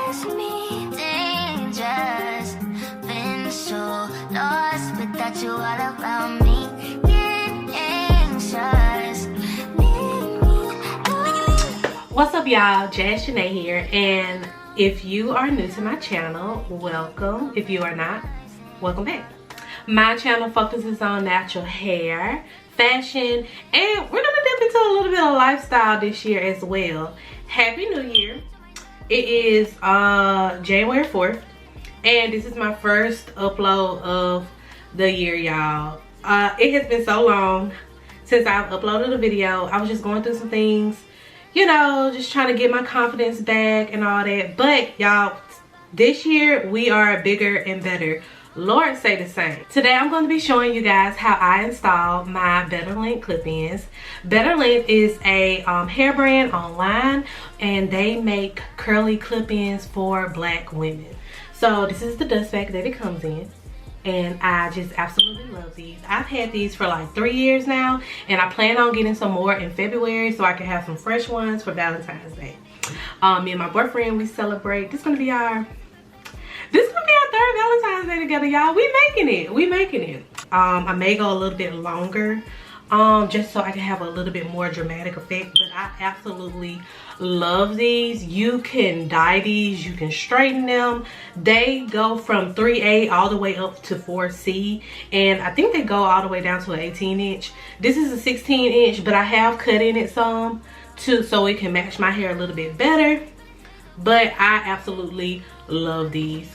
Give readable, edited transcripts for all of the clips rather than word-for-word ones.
Ask me dangerous. Been so lost without you all around me. Get anxious. What's up, y'all? JazzJanay here, and if you are new to my channel, welcome. If you are not, welcome back. My channel focuses on natural hair, fashion, and we're gonna dip into a little bit of lifestyle this year as well. Happy New Year. It is January 4th, and this is my first upload of the year, y'all. It has been so long since I've uploaded a video. I was just going through some things, you know, just trying to get my confidence back and all that. But y'all, this year we are bigger and better. Lord say the same. Today I'm going to be showing you guys how I install my BetterLength clip-ins. BetterLength is a hair brand online, and they make curly clip-ins for black women. So this is the dust pack that it comes in, and I just absolutely love these. I've had these for like 3 years now, and I plan on getting some more in February so I can have some fresh ones for Valentine's Day. Me and my boyfriend, we celebrate. This is gonna be our third Valentine's Day together, y'all. We making it. I may go a little bit longer, just so I can have a little bit more dramatic effect, but I absolutely love these. You can dye these, you can straighten them. They go from 3A all the way up to 4C, and I think they go all the way down to an 18-inch. This is a 16-inch, but I have cut in it some too, so it can match my hair a little bit better. But I absolutely love these.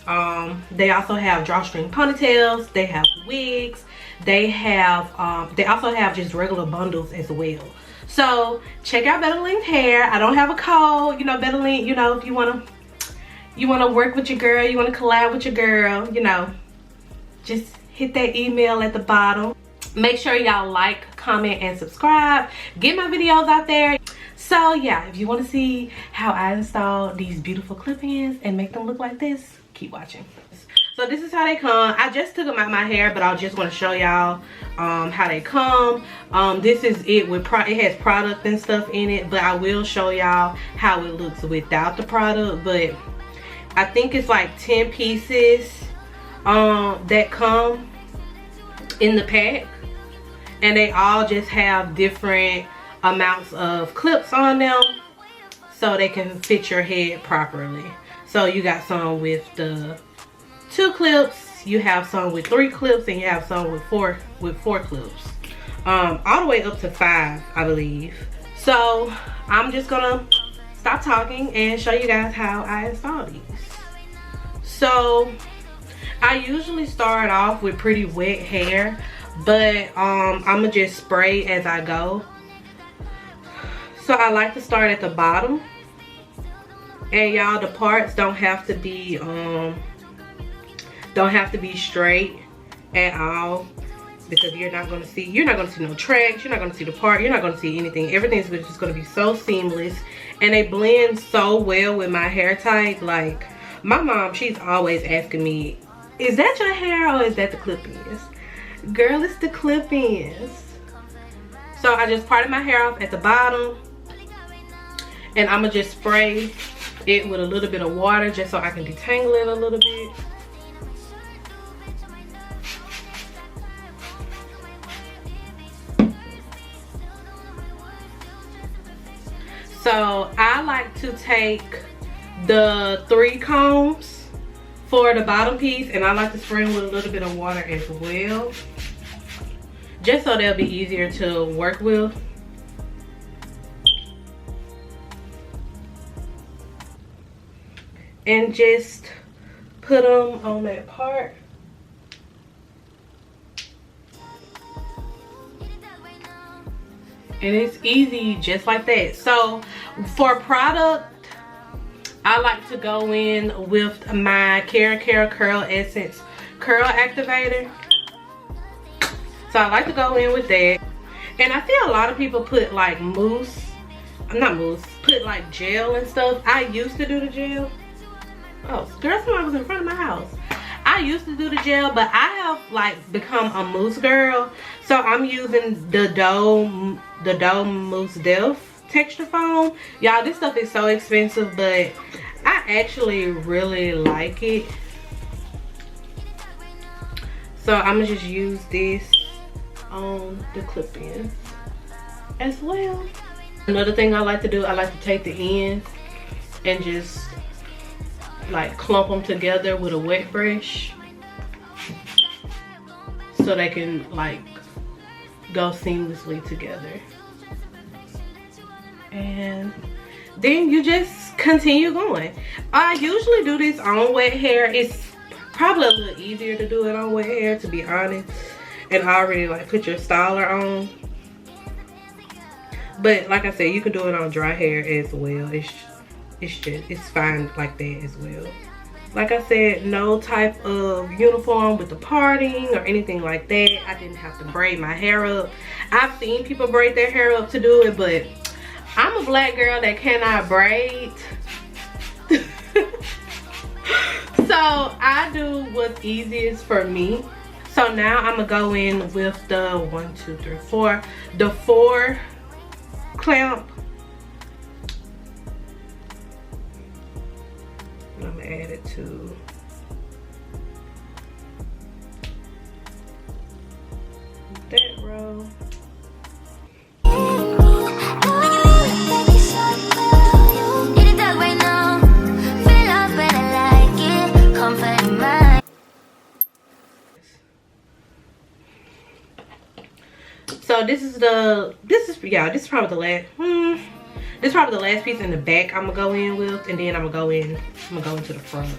They also have drawstring ponytails, they have wigs, they also have just regular bundles as well. So check out BetterLength Hair. I don't have a code, you know, BetterLength, you know, if you wanna work with your girl, you wanna collab with your girl, you know, just hit that email at the bottom. Make sure y'all like, comment, and subscribe. Get my videos out there. So yeah, if you want to see how I install these beautiful clip-ins and make them look like this, keep watching. So this is how they come. I just took them out my hair, but I just want to show y'all how they come. This is it with it has product and stuff in it, but I will show y'all how it looks without the product. But I think it's like 10 pieces that come in the pack, and they all just have different amounts of clips on them so they can fit your head properly. So you got some with the 2 clips, you have some with 3 clips, and you have some with four clips, all the way up to 5, I believe. So I'm just gonna stop talking and show you guys how I install these. So I usually start off with pretty wet hair, but I'm gonna just spray as I go. So I like to start at the bottom, and y'all, the parts don't have to be straight at all, because you're not gonna see no tracks, you're not gonna see the part, you're not gonna see anything. Everything's just gonna be so seamless, and they blend so well with my hair type. Like my mom, she's always asking me, is that your hair or is that the clip-ins? Girl, it's the clip-ins. So I just parted my hair off at the bottom, and I'm gonna just spray it with a little bit of water just so I can detangle it a little bit. So I like to take the 3 combs for the bottom piece, and I like to spray them with a little bit of water as well, just so they'll be easier to work with. And just put them on that part. And it's easy just like that. So for product, I like to go in with my Care Curl Essence Curl Activator. So I like to go in with that. And I feel a lot of people put like put like gel and stuff. I used to do the gel. Oh, girl, somebody was in front of my house. I used to do the gel, but I have like become a mousse girl. So I'm using the Doe Mousse Def texture foam. Y'all, this stuff is so expensive, but I actually really like it. So I'm gonna just use this on the clip-ins as well. Another thing I like to do, I like to take the ends and just like clump them together with a wet brush so they can like go seamlessly together. And then you just continue going. I usually do this on wet hair. It's probably a little easier to do it on wet hair, to be honest, and already like put your styler on. But like I said, you can do it on dry hair as well. It's fine like that as well. Like I said, no type of uniform with the parting or anything like that. I didn't have to braid my hair up. I've seen people braid their hair up to do it, but I'm a black girl that cannot braid. So I do what's easiest for me. So now I'm gonna go in with the 1, 2, 3, 4, the 4 clamp. I'm gonna add it to that row. So this is probably the last this is probably the last piece in the back I'm gonna go in with, and then I'm gonna go into the front.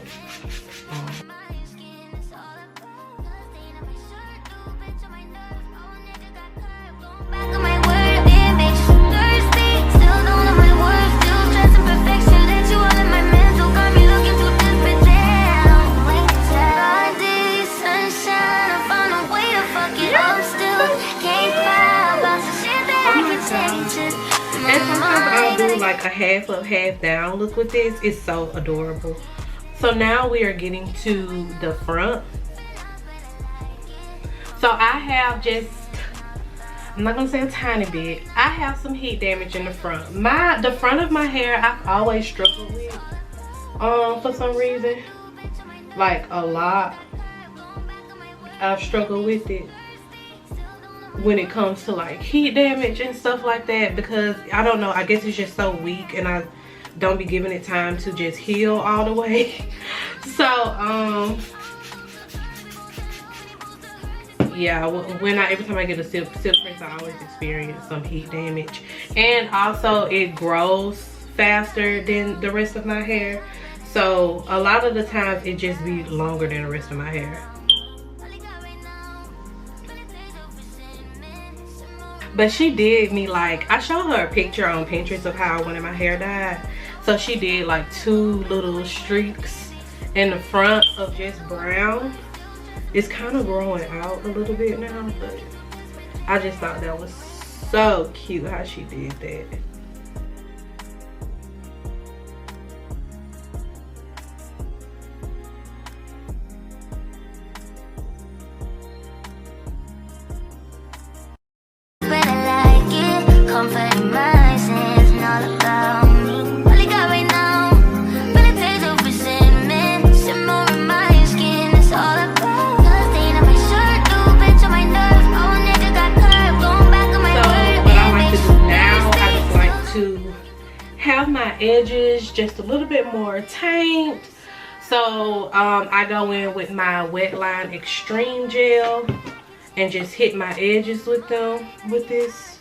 And sometimes I'll do like a half up, half down look with this. It's so adorable. So now we are getting to the front. So I have just, I'm not gonna say a tiny bit, I have some heat damage in the front. The front of my hair I've always struggled with for some reason, like a lot. I've struggled with it when it comes to like heat damage and stuff like that, because I don't know, I guess it's just so weak and I don't be giving it time to just heal all the way. So yeah, every time I get a silk press, I always experience some heat damage, and also it grows faster than the rest of my hair, so a lot of the times it just be longer than the rest of my hair. But she did me like, I showed her a picture on Pinterest of how I wanted my hair dyed. So she did like 2 little streaks in the front of just brown. It's kind of growing out a little bit now, but I just thought that was so cute how she did that. My edges just a little bit more tamed, so I go in with my wet line extreme gel and just hit my edges with them with this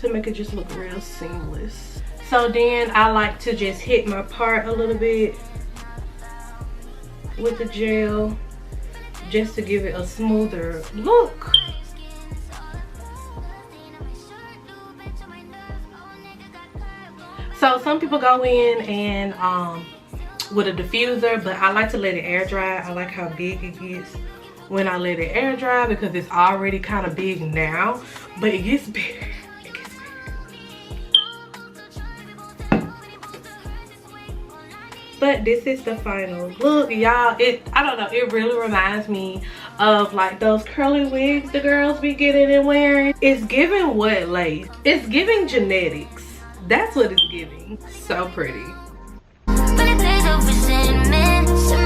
to make it just look real seamless. So then I like to just hit my part a little bit with the gel just to give it a smoother look. So some people go in and with a diffuser, but I like to let it air dry. I like how big it gets when I let it air dry, because it's already kind of big now, but it gets bigger. It gets bigger. But this is the final look, y'all. I don't know, it really reminds me of like those curly wigs the girls be getting and wearing. It's giving what lace? It's giving genetics. That's what it's giving. So pretty. Really plays over sentiment.